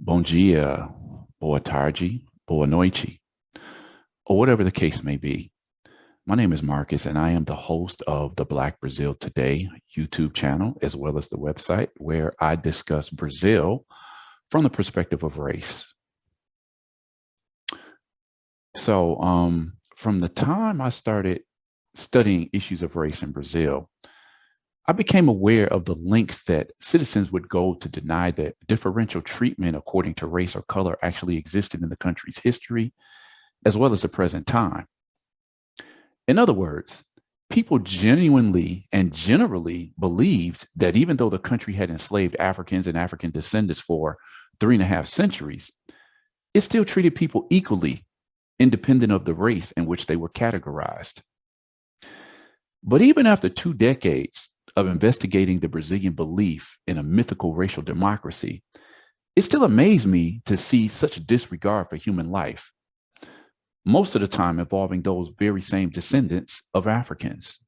Bom dia, boa tarde, boa noite, or whatever the case may be. My name is Marcus, and I am the host of the Black Brazil Today YouTube channel, as well as the website where I discuss Brazil from the perspective of race. From the time I started studying issues of race in Brazil, I became aware of the lengths that citizens would go to deny that differential treatment according to race or color actually existed in the country's history, as well as the present time. In other words, people genuinely and generally believed that even though the country had enslaved Africans and African descendants for 3.5 centuries, it still treated people equally, independent of the race in which they were categorized. But even after 2 decades of investigating the Brazilian belief in a mythical racial democracy, it still amazed me to see such disregard for human life, most of the time involving those very same descendants of Africans.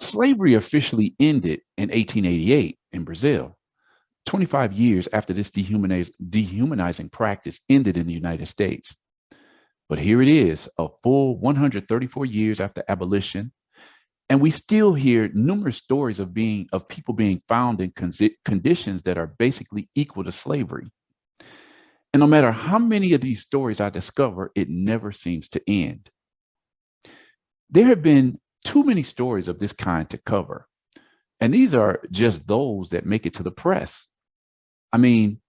Slavery officially ended in 1888 in Brazil, 25 years after this dehumanizing practice ended in the United States. But here it is, a full 134 years after abolition, and we still hear numerous stories of people being found in conditions that are basically equal to slavery. And no matter how many of these stories I discover, it never seems to end. There have been too many stories of this kind to cover, and these are just those that make it to the press. I mean,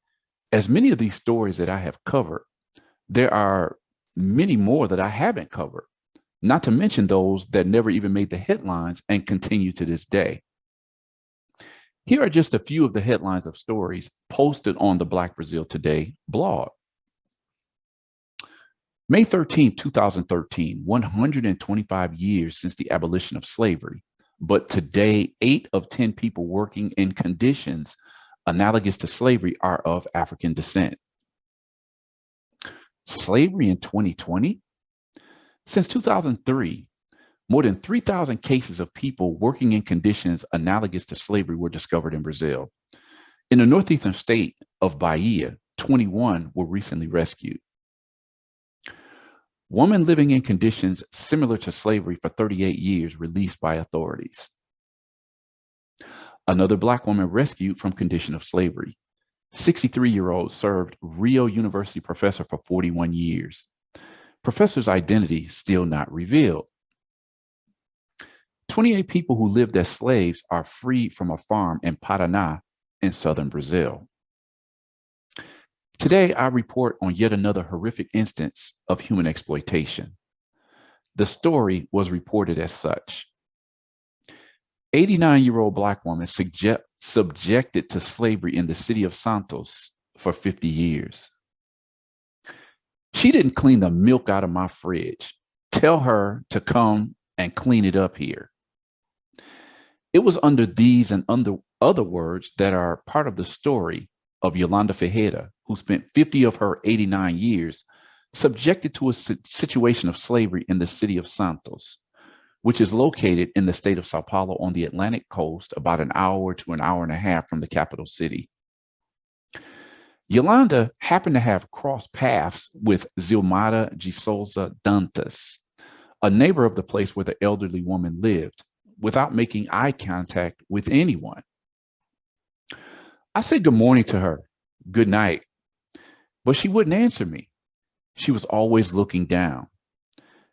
as many of these stories that I have covered, there are many more that I haven't covered, not to mention those that never even made the headlines and continue to this day. Here are just a few of the headlines of stories posted on the Black Brazil Today blog. May 13, 2013, 125 years since the abolition of slavery, but today 8 of 10 people working in conditions analogous to slavery are of African descent. Slavery in 2020? Since 2003, more than 3,000 cases of people working in conditions analogous to slavery were discovered in Brazil. In the northeastern state of Bahia, 21 were recently rescued. Woman living in conditions similar to slavery for 38 years released by authorities. Another Black woman rescued from condition of slavery. 63-year-old served Rio University professor for 41 years. Professor's identity still not revealed. 28 people who lived as slaves are freed from a farm in Paraná in southern Brazil. Today, I report on yet another horrific instance of human exploitation. The story was reported as such. 89-year-old Black woman subjected to slavery in the city of Santos for 50 years. She didn't clean the milk out of my fridge. Tell her to come and clean it up here. It was under these and under other words that are part of the story of Yolanda Ferreira, who spent 50 of her 89 years subjected to a situation of slavery in the city of Santos, which is located in the state of Sao Paulo on the Atlantic coast, about an hour to an hour and a half from the capital city. Yolanda happened to have crossed paths with Zilmara de Souza Dantas, a neighbor of the place where the elderly woman lived, without making eye contact with anyone. I said good morning to her, good night, but she wouldn't answer me. She was always looking down.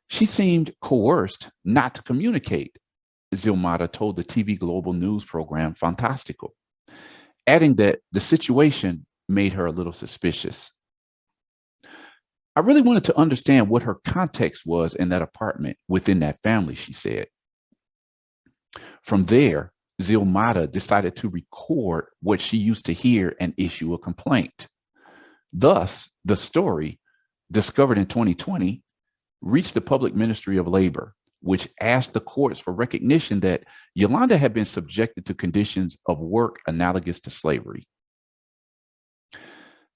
She seemed coerced not to communicate, Zilmara told the TV Global news program Fantástico, adding that the situation made her a little suspicious. I really wanted to understand what her context was in that apartment within that family, she said. From there, Zilmara decided to record what she used to hear and issue a complaint. Thus, the story, discovered in 2020, reached the Public Ministry of Labor, which asked the courts for recognition that Yolanda had been subjected to conditions of work analogous to slavery.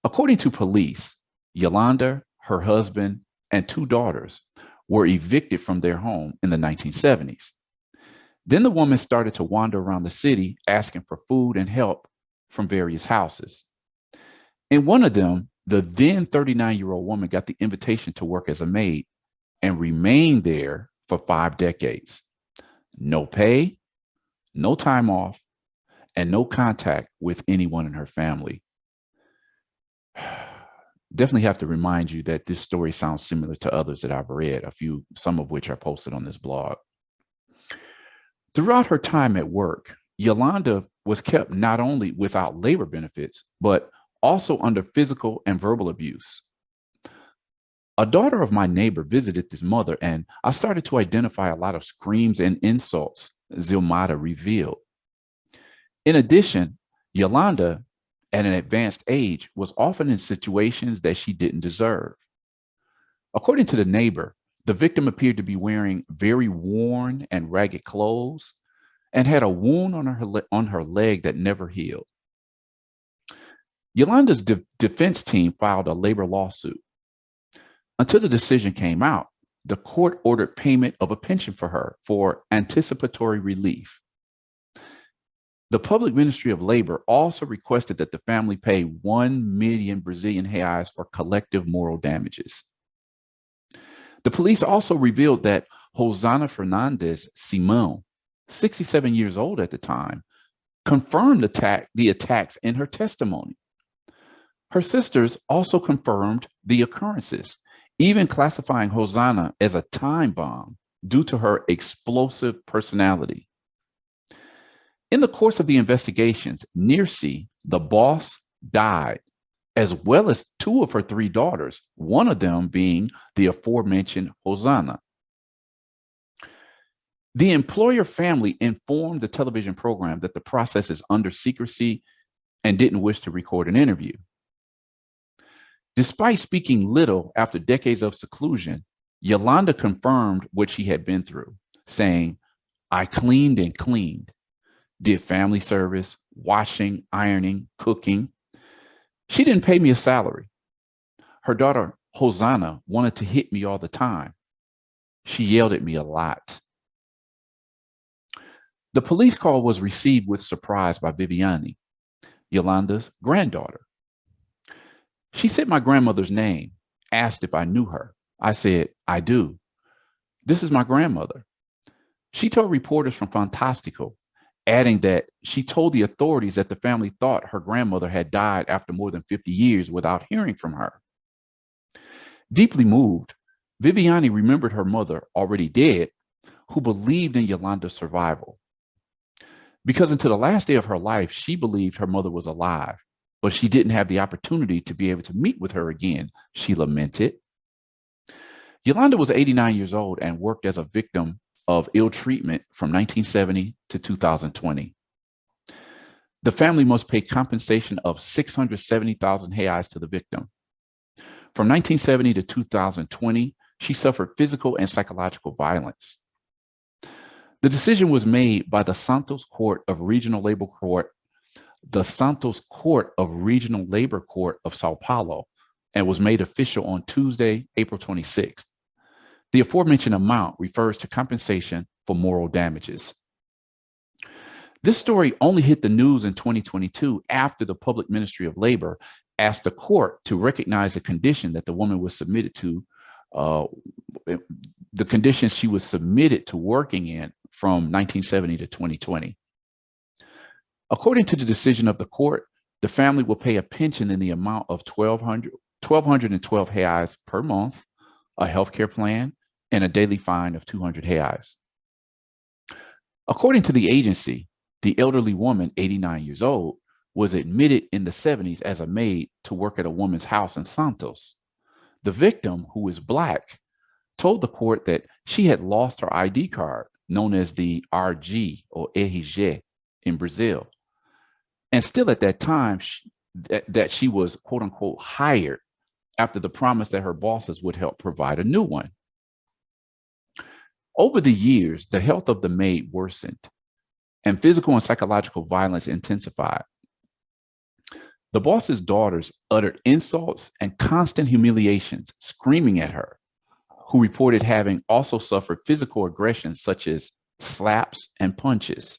According to police, Yolanda, her husband, and 2 daughters were evicted from their home in the 1970s. Then the woman started to wander around the city asking for food and help from various houses. In one of them, the then 39-year-old woman got the invitation to work as a maid and remained there for 5 decades. No pay, no time off, and no contact with anyone in her family. Definitely have to remind you that this story sounds similar to others that I've read, some of which are posted on this blog. Throughout her time at work, Yolanda was kept not only without labor benefits, but also under physical and verbal abuse. A daughter of my neighbor visited this mother, and I started to identify a lot of screams and insults Zilmada revealed. In addition, Yolanda, at an advanced age, was often in situations that she didn't deserve. According to the neighbor, the victim appeared to be wearing very worn and ragged clothes and had a wound on her leg that never healed. Yolanda's defense team filed a labor lawsuit. Until the decision came out, the court ordered payment of a pension for her for anticipatory relief. The Public Ministry of Labor also requested that the family pay 1 million Brazilian reais for collective moral damages. The police also revealed that Rosana Fernandes Simão, 67 years old at the time, confirmed the attacks in her testimony. Her sisters also confirmed the occurrences, even classifying Rosana as a time bomb due to her explosive personality. In the course of the investigations, Nirsi, the boss, died, as well as 2 of her 3 daughters, one of them being the aforementioned Rosana. The employer family informed the television program that the process is under secrecy and didn't wish to record an interview. Despite speaking little after decades of seclusion, Yolanda confirmed what she had been through, saying, "I cleaned and cleaned, did family service, washing, ironing, cooking. She didn't pay me a salary. Her daughter, Hosanna, wanted to hit me all the time. She yelled at me a lot." The police call was received with surprise by Viviane, Yolanda's granddaughter. She said my grandmother's name, asked if I knew her. I said, "I do. This is my grandmother." She told reporters from Fantástico, adding that she told the authorities that the family thought her grandmother had died after more than 50 years without hearing from her. Deeply moved, Viviane remembered her mother, already dead, who believed in Yolanda's survival. Because until the last day of her life, she believed her mother was alive, but she didn't have the opportunity to be able to meet with her again, she lamented. Yolanda was 89 years old and worked as a victim of ill treatment from 1970 to 2020. The family must pay compensation of 670,000 reais to the victim. From 1970 to 2020, she suffered physical and psychological violence. The decision was made by the Santos Court of Regional Labor Court, the Santos Court of Regional Labor Court of Sao Paulo, and was made official on Tuesday, April 26th. The aforementioned amount refers to compensation for moral damages. This story only hit the news in 2022 after the Public Ministry of Labor asked the court to recognize the condition that the woman was submitted to, the conditions she was submitted to working in from 1970 to 2020. According to the decision of the court, the family will pay a pension in the amount of 1,212 reais per month, a healthcare plan, and a daily fine of 200 reais. According to the agency, the elderly woman, 89 years old, was admitted in the 70s as a maid to work at a woman's house in Santos. The victim, who is Black, told the court that she had lost her ID card, known as the RG or RG in Brazil. And still at that time, that she was, quote unquote, hired after the promise that her bosses would help provide a new one. Over the years, the health of the maid worsened and physical and psychological violence intensified. The boss's daughters uttered insults and constant humiliations, screaming at her, who reported having also suffered physical aggressions such as slaps and punches.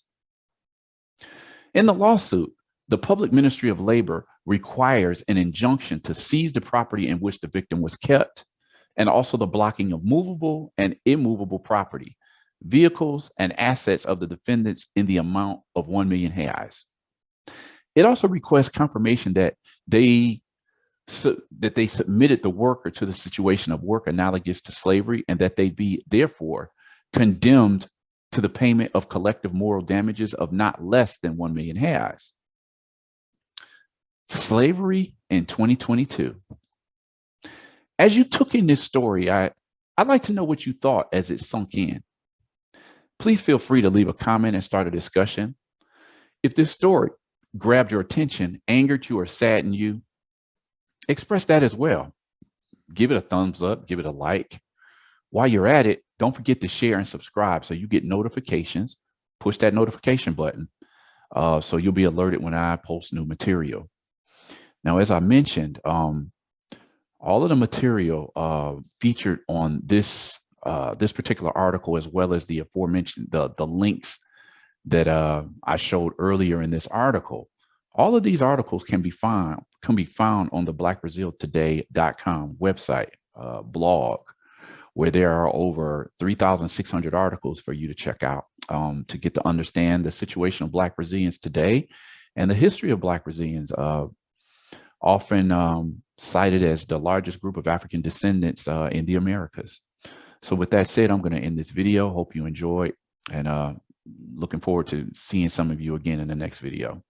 In the lawsuit, the Public Ministry of Labor requires an injunction to seize the property in which the victim was kept, and also the blocking of movable and immovable property, vehicles, and assets of the defendants in the amount of 1 million reais. It also requests confirmation that they submitted the worker to the situation of work analogous to slavery, and that they be therefore condemned to the payment of collective moral damages of not less than 1 million reais. Slavery in 2022. As you took in this story, I'd like to know what you thought as it sunk in. Please feel free to leave a comment and start a discussion. If this story grabbed your attention, angered you, or saddened you, express that as well. Give it a thumbs up, give it a like. While you're at it, don't forget to share and subscribe so you get notifications. Push that notification button so you'll be alerted when I post new material. Now, as I mentioned, all of the material featured on this particular article, as well as the aforementioned the links that I showed earlier in this article, all of these articles can be found on the blackbraziltoday.com website blog, where there are over 3,600 articles for you to check out to get to understand the situation of Black Brazilians today and the history of Black Brazilians, often cited as the largest group of African descendants in the Americas. So with that said, I'm going to end this video. Hope you enjoyed, and looking forward to seeing some of you again in the next video.